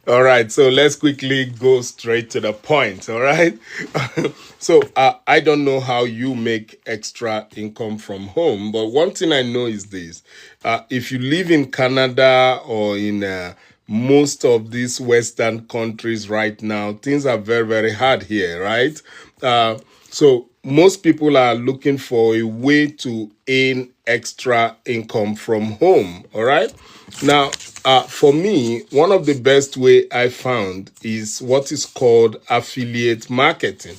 All right, so let's quickly go straight to the point. All right. I don't know how you make extra income from home, but one thing I know is this: if you live in Canada or in most of these Western countries right now, things are very, very hard here, right? So most people are looking for a way to earn extra income from home. All right. Now, for me, one of the best way I found is what is called affiliate marketing.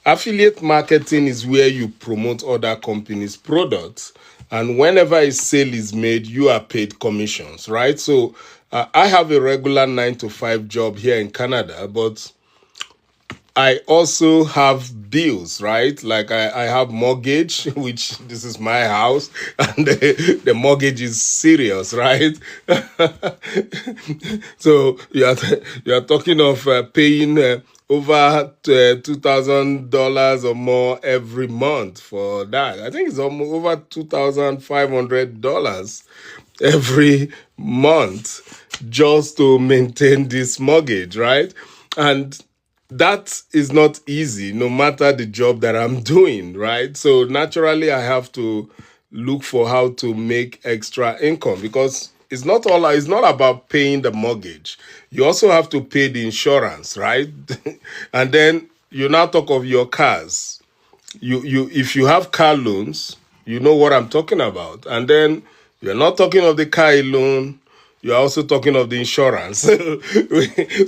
Affiliate marketing is where you promote other companies' products, and whenever a sale is made, you are paid commissions, right? So, I have a regular 9 to 5 job here in Canada, but I also have bills, right? Like I have mortgage, which this is my house, and the mortgage is serious, right? So you are talking of paying over $2,000 or more every month for that. I think it's almost over $2,500 every month just to maintain this mortgage, right? And that is not easy no matter the job that I'm doing, right? So naturally I have to look for how to make extra income because it's not about paying the mortgage. You also have to pay the insurance, right? And then you now talk of your cars. You if you have car loans, you know what I'm talking about. And then you're not talking of the car alone, you're also talking of the insurance.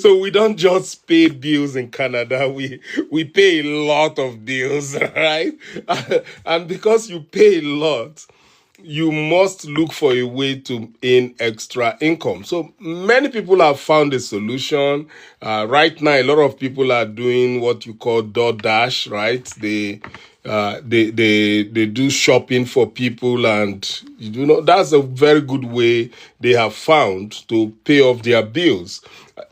So we don't just pay bills in Canada, we pay a lot of bills, right? And because you pay a lot, you must look for a way to earn extra income. So many people have found a solution. Right now, a lot of people are doing what you call DoorDash, right? They do shopping for people, and that's a very good way they have found to pay off their bills.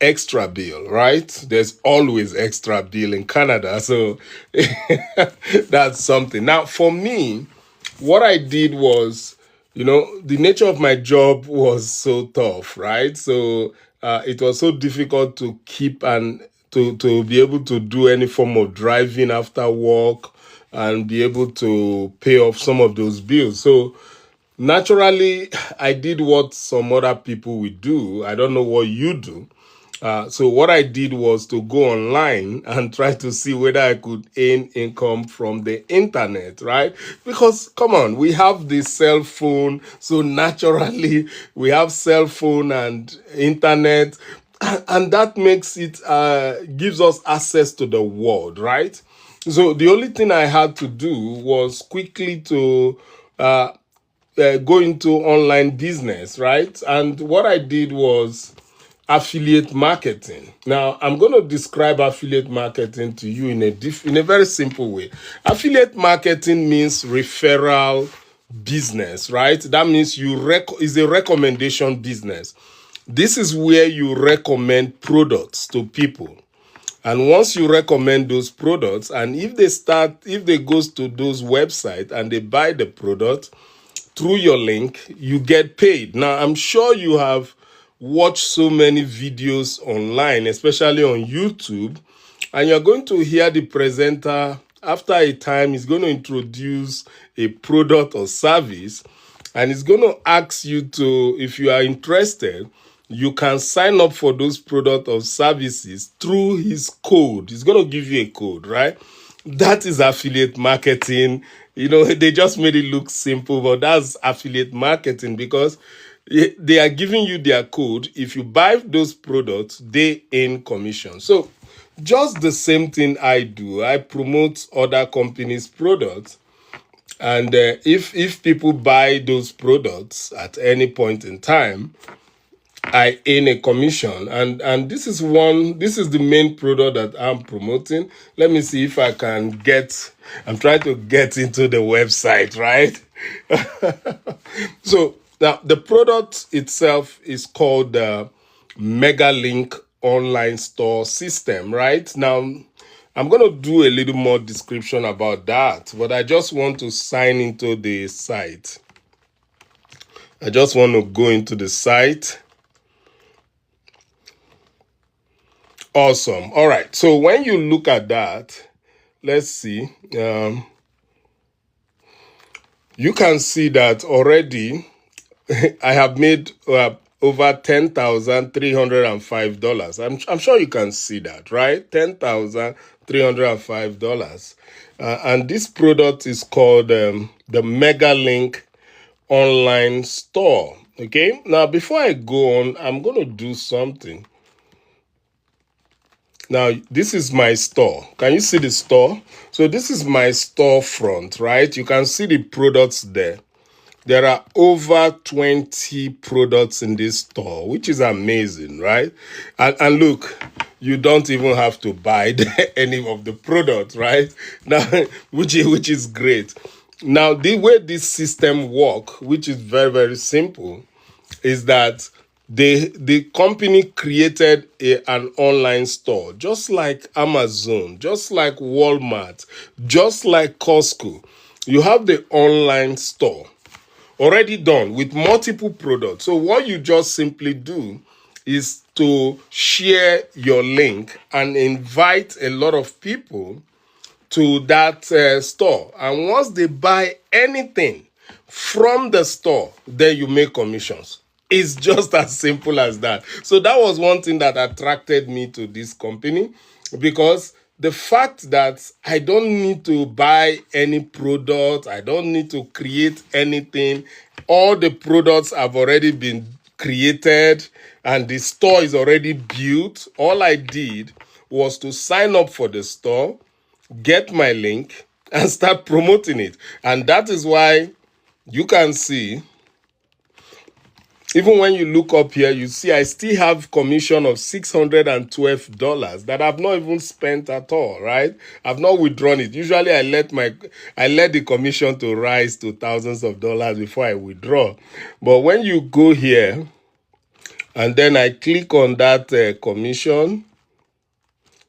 Extra bill, right? There's always extra bill in Canada, so that's something. Now, for me, what I did was, the nature of my job was so tough, right? So it was so difficult to keep and to be able to do any form of driving after work and be able to pay off some of those bills. So naturally, I did what some other people would do. I don't know what you do. So what I did was to go online and try to see whether I could earn income from the internet, right? Because come on, we have the cell phone, so naturally we have cell phone and internet, and that makes it gives us access to the world, right? So the only thing I had to do was quickly to go into online business, right? And what I did was affiliate marketing. Now, I'm going to describe affiliate marketing to you in a very simple way. Affiliate marketing means referral business, right? That means is a recommendation business. This is where you recommend products to people. And once you recommend those products, and if they goes to those websites and they buy the product, through your link, you get paid. Now, I'm sure you have watched so many videos online, especially on YouTube, and you're going to hear the presenter, after a time, is going to introduce a product or service, and it's going to ask you to, if you are interested, you can sign up for those product or services through his code. He's going to give you a code, right? That is affiliate marketing. They just made it look simple, but that's affiliate marketing because they are giving you their code. If you buy those products, they earn commission. So just the same thing I do. I promote other companies' products. And if people buy those products at any point in time, I earn a commission, and this is the main product that I'm promoting. Let me see if I can I'm trying to get into the website, right? So now the product itself is called the Megalink online store system, right? Now I'm going to do a little more description about that, but I just want to sign into the site. I just want to go into the site. Awesome. All right. So when you look at that, let's see. You can see that already I have made over $10,305. I'm sure you can see that, right? $10,305. And this product is called the Mega Link Online Store. Okay. Now, before I go on, I'm going to do something. Now, this is my store. Can you see the store? So this is my storefront, right? You can see the products there. There are over 20 products in this store, which is amazing, right? And look, you don't even have to buy any of the products, right? Now, which is great. Now, the way this system works, which is very, very simple, is that the company created an online store, just like Amazon, just like Walmart, just like Costco. You have the online store already done with multiple products. So what you just simply do is to share your link and invite a lot of people to that store. And once they buy anything from the store, then you make commissions. It's just as simple as that. So that was one thing that attracted me to this company, because the fact that I don't need to buy any product, I don't need to create anything. All the products have already been created and the store is already built. All I did was to sign up for the store, get my link, and start promoting it. And that is why you can see, even when you look up here, you see I still have commission of $612 that I've not even spent at all, right? I've not withdrawn it. Usually I let the commission to rise to thousands of dollars before I withdraw. But when you go here and then I click on that commission,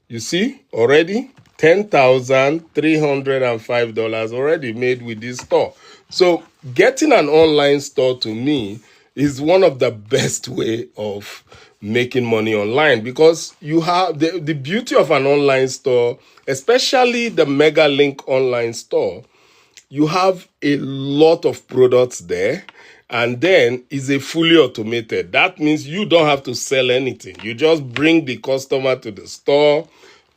you see already $10,305 already made with this store. So getting an online store, to me, is one of the best way of making money online, because you have the beauty of an online store, especially the Mega Link online store. You have a lot of products there, and then it's a fully automated. That means you don't have to sell anything. You just bring the customer to the store.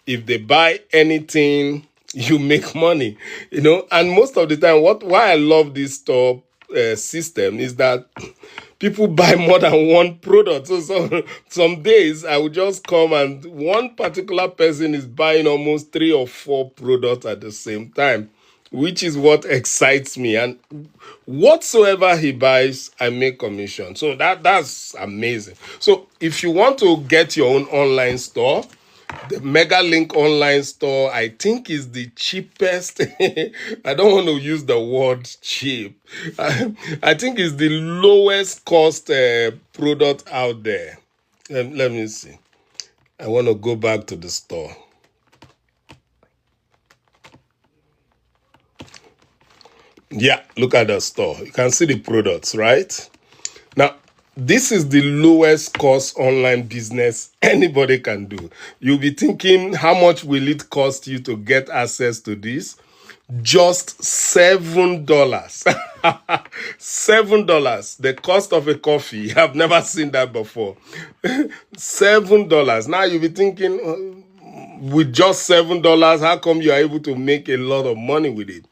If they buy anything, you make money, And most of the time, why I love this store system is that people buy more than one product. So some days I will just come and one particular person is buying almost 3 or 4 products at the same time, which is what excites me. And whatsoever he buys, I make commission. So that's amazing. So if you want to get your own online store, the Mega Link online store, I think, is the cheapest. I don't want to use the word cheap. I think it's the lowest cost product out there. Let me see. I want to go back to the store. Yeah, look at the store. You can see the products, right? Now, this is the lowest cost online business anybody can do. You'll be thinking, how much will it cost you to get access to this? Just $7. $7. The cost of a coffee. I've never seen that before. $7. Now you'll be thinking, with just $7, how come you are able to make a lot of money with it?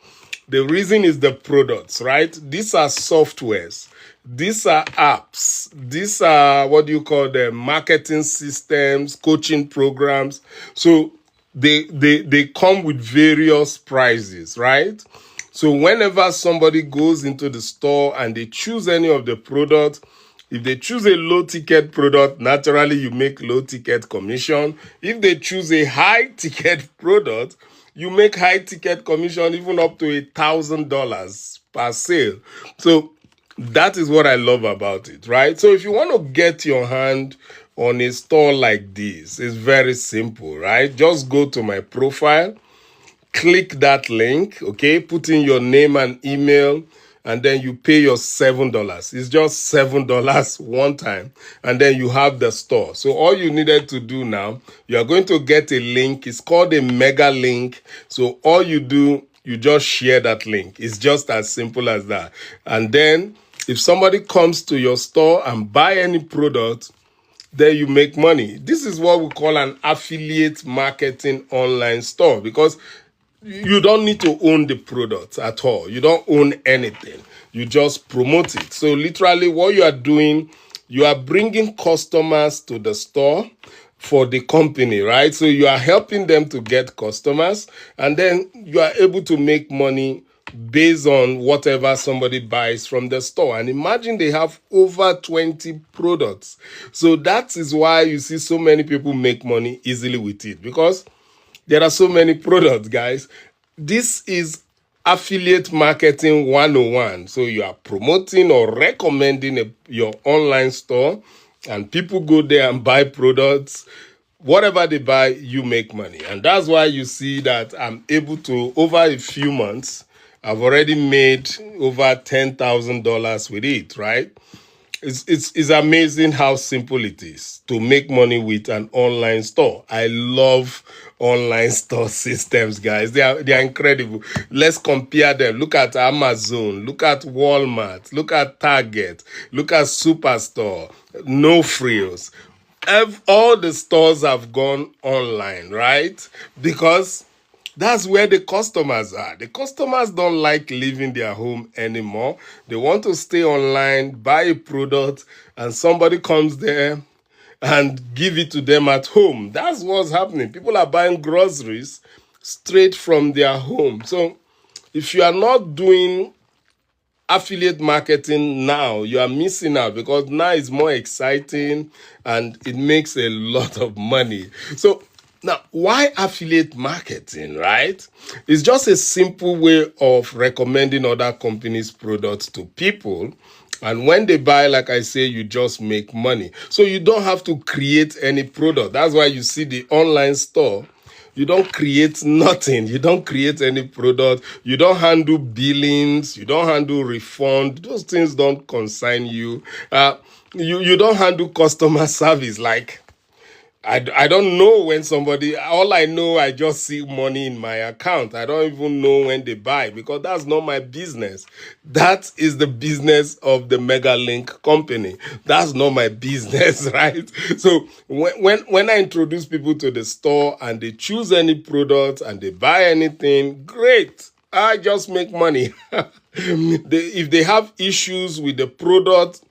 The reason is the products, right? These are softwares. These are apps. These are, what do you call them, marketing systems, coaching programs. So they come with various prices, right? So whenever somebody goes into the store and they choose any of the products, if they choose a low ticket product, naturally you make low ticket commission. If they choose a high ticket product, you make high ticket commission, even up to $1,000 per sale. So that is what I love about it, right? So if you want to get your hand on a store like this, it's very simple, right? Just go to my profile, click that link, okay? Put in your name and email, and then you pay your $7. It's just $7 one time, and then you have the store. So all you needed to do now, you are going to get a link. It's called a mega link. So all you do, you just share that link. It's just as simple as that. And then if somebody comes to your store and buy any product, then you make money. This is what we call an affiliate marketing online store, because you don't need to own the product at all. You don't own anything. You just promote it. So literally what you are doing, you are bringing customers to the store for the company, right? So you are helping them to get customers, and then you are able to make money based on whatever somebody buys from the store. And imagine they have over 20 products. So that is why you see so many people make money easily with it, because there are so many products, guys. This is affiliate marketing 101. So you are promoting or recommending your online store, and people go there and buy products. Whatever they buy, you make money. And that's why you see that I'm able to, over a few months, I've already made over $10,000 with it, right? It's amazing how simple it is to make money with an online store. I love online store systems, guys. They are incredible. Let's compare them. Look at Amazon, look at Walmart, look at Target, look at Superstore, No Frills. All the stores have gone online, right? Because that's where the customers are. The customers don't like leaving their home anymore. They want to stay online, buy a product, and somebody comes there and give it to them at home. That's what's happening. People are buying groceries straight from their home. So if you are not doing affiliate marketing now, you are missing out, because now it's more exciting and it makes a lot of money. So now, why affiliate marketing, right? It's just a simple way of recommending other companies' products to people. And when they buy, like I say, you just make money. So you don't have to create any product. That's why you see the online store. You don't create nothing. You don't create any product. You don't handle billings. You don't handle refund. Those things don't concern you. You don't handle customer service. Like, I don't know when somebody, all I know, I just see money in my account. I don't even know when they buy, because that's not my business. That is the business of the Mega Link company. That's not my business, right? So when I introduce people to the store and they choose any product and they buy anything, great. I just make money. If they have issues with the product,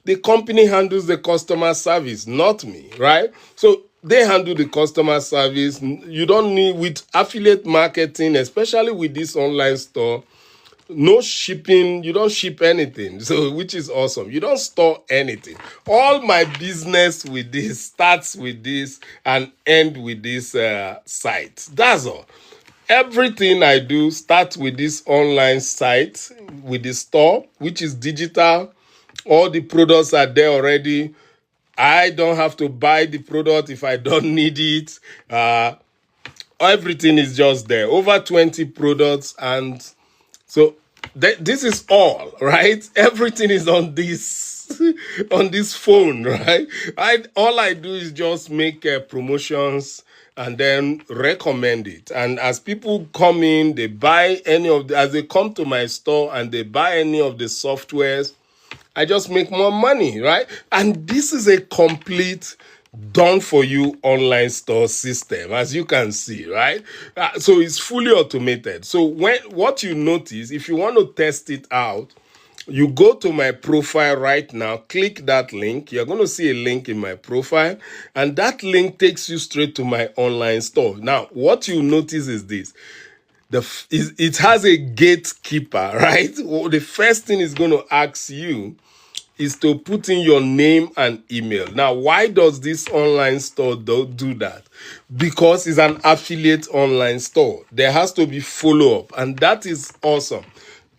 the company handles the customer service, not me, right? So they handle the customer service. You don't need, with affiliate marketing, especially with this online store, no shipping. You don't ship anything, so which is awesome. You don't store anything. All my business with this starts with this and end with this site. That's all. Everything I do starts with this online site, with the store, which is digital. All the products are there already. I don't have to buy the product if I don't need it. Everything is just there. Over 20 products. And so this is all, right? Everything is on this on this phone, right? All I do is just make promotions and then recommend it. And as people come in, they buy as they come to my store and they buy any of the softwares, I just make more money, right? And this is a complete done-for-you online store system, as you can see, right? So it's fully automated. So what you notice, if you want to test it out, you go to my profile right now, click that link. You're going to see a link in my profile, and that link takes you straight to my online store. Now, what you notice is this. It has a gatekeeper, right? Well, the first thing it's going to ask you is to put in your name and email. Now, why does this online store do that? Because it's an affiliate online store. There has to be follow-up, and that is awesome.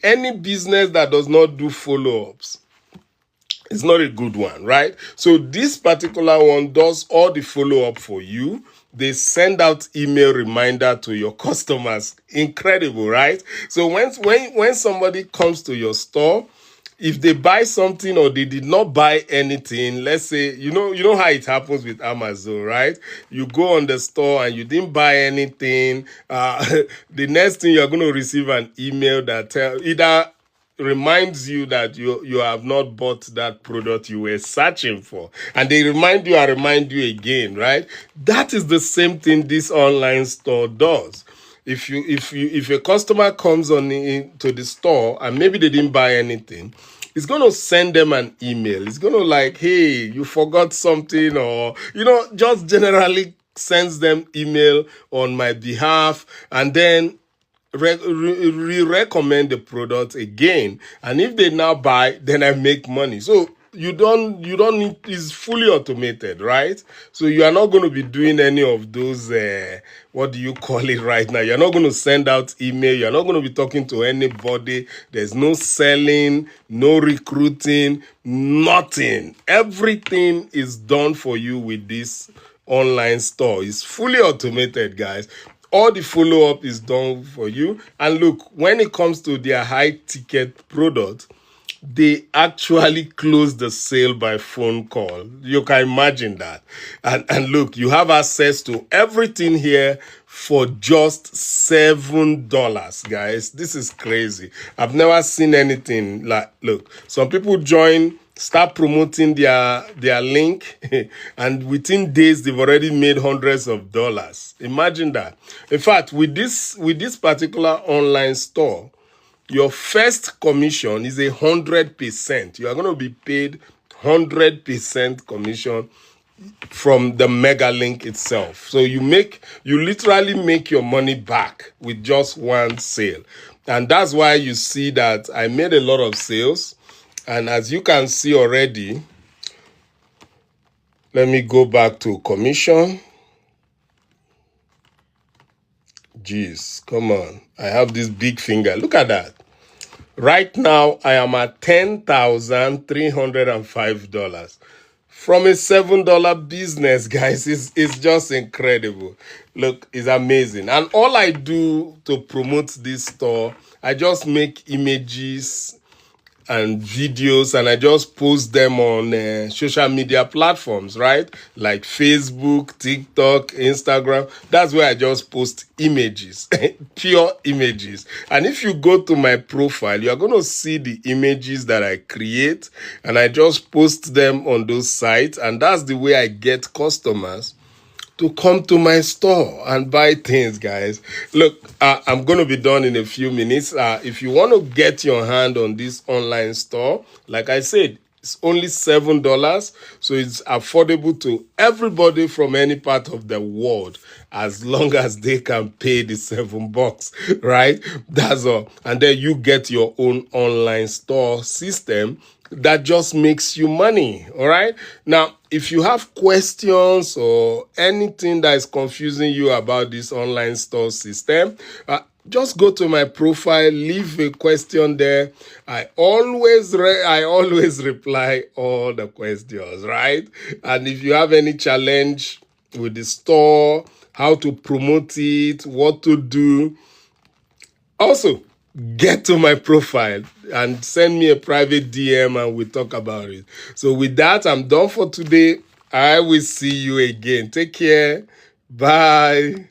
Any business that does not do follow-ups is not a good one, right? So this particular one does all the follow-up for you. they send out email reminder to your customers. Incredible, right? So when somebody comes to your store, if they buy something or they did not buy anything, let's say, you know how it happens with Amazon, right? You go on the store and you didn't buy anything. The next thing you're going to receive an email that either reminds you that you have not bought that product you were searching for, and they remind you and remind you again, right? That is the same thing this online store does. If a customer comes on into the store and maybe they didn't buy anything, it's going to send them an email. It's going to like, hey, you forgot something, or just generally sends them email on my behalf, and then recommend the product again. And if they now buy, then I make money. So you don't need, it's fully automated, right? So you are not going to be doing any of those what do you call it right now? You're not going to send out email. You're not going to be talking to anybody. There's no selling, no recruiting, nothing. Everything is done for you with this online store. It's fully automated, guys. All the follow-up is done for you. And look, when it comes to their high-ticket product, they actually close the sale by phone call. You can imagine that. And look, you have access to everything here for just $7, guys. This is crazy. I've never seen anything like, look, some people start promoting their link, and within days they've already made hundreds of dollars. Imagine that. In fact, with this particular online store, your first commission is 100%. You are going to be paid 100% commission from the mega link itself. So you literally make your money back with just one sale. And that's why you see that I made a lot of sales. And as you can see already, let me go back to commission. Jeez, come on. I have this big finger. Look at that. Right now, I am at $10,305. From a $7 business, guys. It's just incredible. Look, it's amazing. And all I do to promote this store, I just make images and videos, and I just post them on social media platforms, right? Like Facebook, TikTok, Instagram. That's where I just post images, pure images. And if you go to my profile, you're going to see the images that I create, and I just post them on those sites. And that's the way I get customers to come to my store and buy things, guys. Look, I'm going to be done in a few minutes. If you want to get your hand on this online store, like I said, it's only $7, so it's affordable to everybody from any part of the world, as long as they can pay the $7, right? That's all. And then you get your own online store system that just makes you money. All right. Now, if you have questions or anything that is confusing you about this online store system, just go to my profile, leave a question there. I always reply all the questions, right? And if you have any challenge with the store, how to promote it, what to do, also get to my profile and send me a private DM and we'll talk about it. So with that, I'm done for today. I will see you again. Take care. Bye.